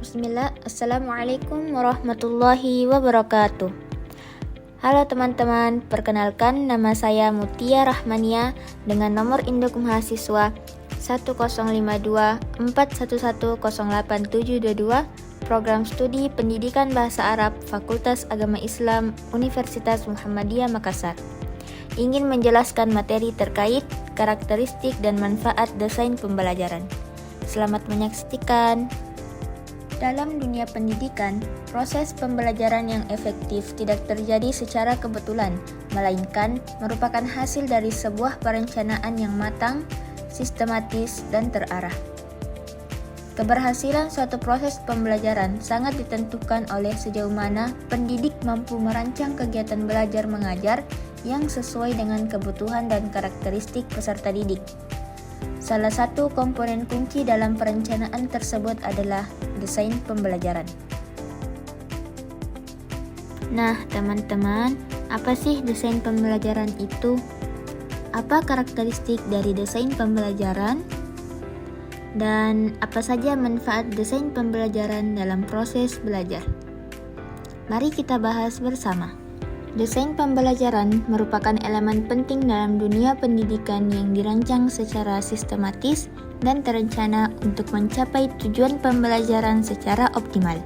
Bismillah, Assalamualaikum warahmatullahi wabarakatuh. Halo teman-teman, perkenalkan nama saya Mutia Rahmania dengan nomor induk mahasiswa 1052411087722, Program Studi Pendidikan Bahasa Arab Fakultas Agama Islam Universitas Muhammadiyah Makassar. Ingin menjelaskan materi terkait karakteristik dan manfaat desain pembelajaran. Selamat menyaksikan. Dalam dunia pendidikan, proses pembelajaran yang efektif tidak terjadi secara kebetulan, melainkan merupakan hasil dari sebuah perencanaan yang matang, sistematis, dan terarah. Keberhasilan suatu proses pembelajaran sangat ditentukan oleh sejauh mana pendidik mampu merancang kegiatan belajar mengajar yang sesuai dengan kebutuhan dan karakteristik peserta didik. Salah satu komponen kunci dalam perencanaan tersebut adalah desain pembelajaran. Nah, teman-teman, apa sih desain pembelajaran itu? Apa karakteristik dari desain pembelajaran? Dan apa saja manfaat desain pembelajaran dalam proses belajar? Mari kita bahas bersama. Desain pembelajaran merupakan elemen penting dalam dunia pendidikan yang dirancang secara sistematis dan terencana untuk mencapai tujuan pembelajaran secara optimal.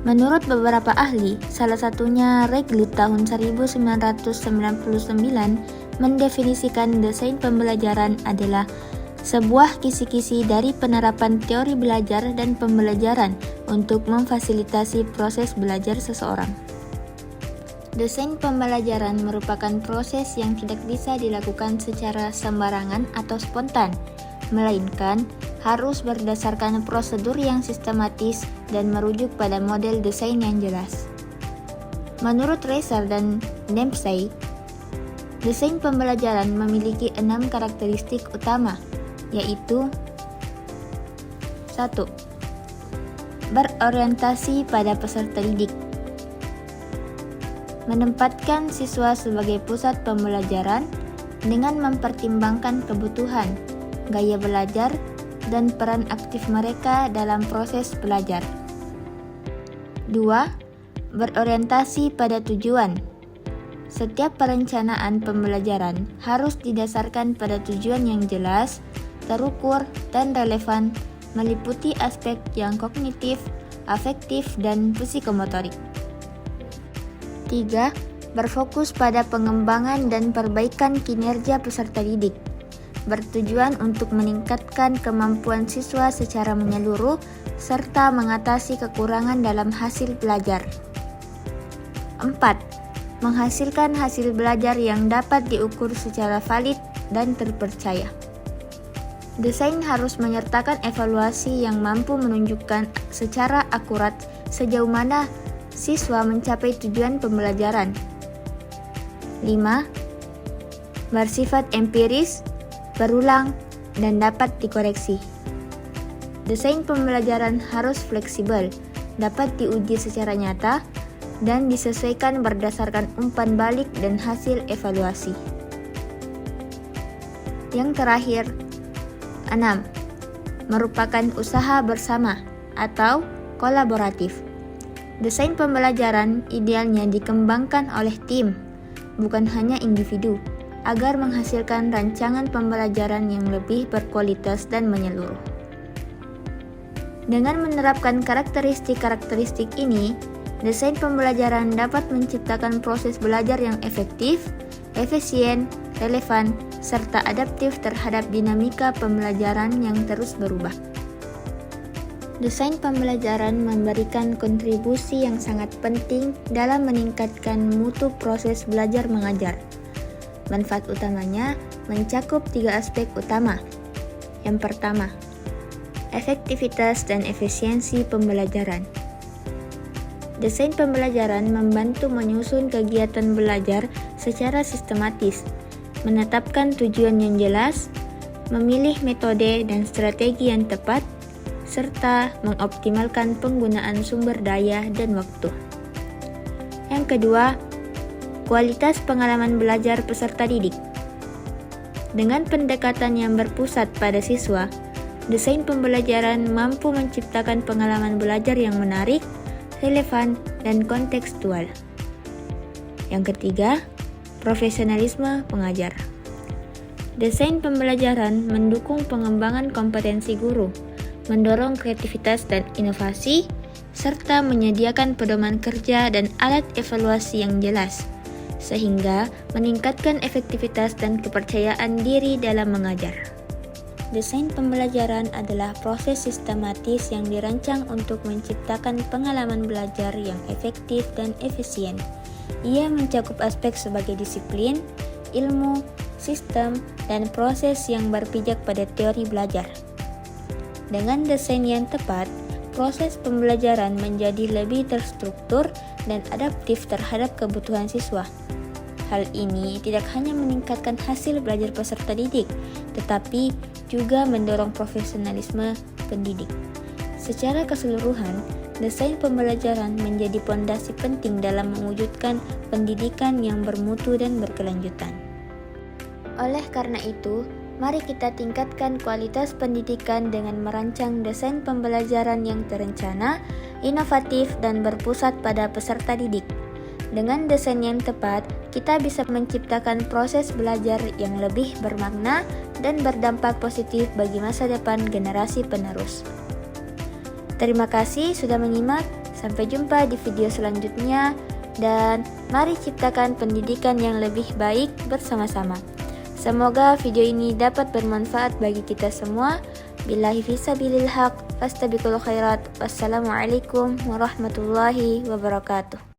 Menurut beberapa ahli, salah satunya Regli tahun 1999 mendefinisikan desain pembelajaran adalah sebuah kisi-kisi dari penerapan teori belajar dan pembelajaran untuk memfasilitasi proses belajar seseorang. Desain pembelajaran merupakan proses yang tidak bisa dilakukan secara sembarangan atau spontan, melainkan harus berdasarkan prosedur yang sistematis dan merujuk pada model desain yang jelas. Menurut Reiser dan Dempsey, desain pembelajaran memiliki 6 karakteristik utama, yaitu 1. Berorientasi pada peserta didik. Menempatkan siswa sebagai pusat pembelajaran dengan mempertimbangkan kebutuhan, gaya belajar, dan peran aktif mereka dalam proses belajar. 2. Berorientasi pada tujuan. Setiap perencanaan pembelajaran harus didasarkan pada tujuan yang jelas, terukur, dan relevan, meliputi aspek yang kognitif, afektif, dan psikomotorik. 3. Berfokus pada pengembangan dan perbaikan kinerja peserta didik, bertujuan untuk meningkatkan kemampuan siswa secara menyeluruh serta mengatasi kekurangan dalam hasil belajar. 4. Menghasilkan hasil belajar yang dapat diukur secara valid dan terpercaya. Desain harus menyertakan evaluasi yang mampu menunjukkan secara akurat sejauh mana siswa mencapai tujuan pembelajaran. 5. Bersifat empiris, berulang, dan dapat dikoreksi. Desain pembelajaran harus fleksibel, dapat diuji secara nyata, dan disesuaikan berdasarkan umpan balik dan hasil evaluasi. Yang terakhir, 6. Merupakan usaha bersama atau kolaboratif. Desain pembelajaran idealnya dikembangkan oleh tim, bukan hanya individu, agar menghasilkan rancangan pembelajaran yang lebih berkualitas dan menyeluruh. Dengan menerapkan karakteristik-karakteristik ini, desain pembelajaran dapat menciptakan proses belajar yang efektif, efisien, relevan, serta adaptif terhadap dinamika pembelajaran yang terus berubah. Desain pembelajaran memberikan kontribusi yang sangat penting dalam meningkatkan mutu proses belajar mengajar. Manfaat utamanya mencakup 3 aspek utama. Yang pertama, efektivitas dan efisiensi pembelajaran. Desain pembelajaran membantu menyusun kegiatan belajar secara sistematis, menetapkan tujuan yang jelas, memilih metode dan strategi yang tepat, serta mengoptimalkan penggunaan sumber daya dan waktu. Yang kedua, kualitas pengalaman belajar peserta didik. Dengan pendekatan yang berpusat pada siswa, Desain pembelajaran mampu menciptakan pengalaman belajar yang menarik, relevan, dan kontekstual. Yang ketiga, profesionalisme pengajar. Desain pembelajaran mendukung pengembangan kompetensi guru, mendorong kreativitas dan inovasi, serta menyediakan pedoman kerja dan alat evaluasi yang jelas, sehingga meningkatkan efektivitas dan kepercayaan diri dalam mengajar. Desain pembelajaran adalah proses sistematis yang dirancang untuk menciptakan pengalaman belajar yang efektif dan efisien. Ia mencakup aspek sebagai disiplin, ilmu, sistem, dan proses yang berpijak pada teori belajar. Dengan desain yang tepat, proses pembelajaran menjadi lebih terstruktur dan adaptif terhadap kebutuhan siswa. Hal ini tidak hanya meningkatkan hasil belajar peserta didik, tetapi juga mendorong profesionalisme pendidik. Secara keseluruhan, desain pembelajaran menjadi pondasi penting dalam mewujudkan pendidikan yang bermutu dan berkelanjutan. Oleh karena itu, mari kita tingkatkan kualitas pendidikan dengan merancang desain pembelajaran yang terencana, inovatif, dan berpusat pada peserta didik. Dengan desain yang tepat, kita bisa menciptakan proses belajar yang lebih bermakna dan berdampak positif bagi masa depan generasi penerus. Terima kasih sudah menyimak, sampai jumpa di video selanjutnya, dan mari ciptakan pendidikan yang lebih baik bersama-sama. Semoga video ini dapat bermanfaat bagi kita semua. Billahi fisabilil haq, fastabiqul khairat. Wassalamualaikum warahmatullahi wabarakatuh.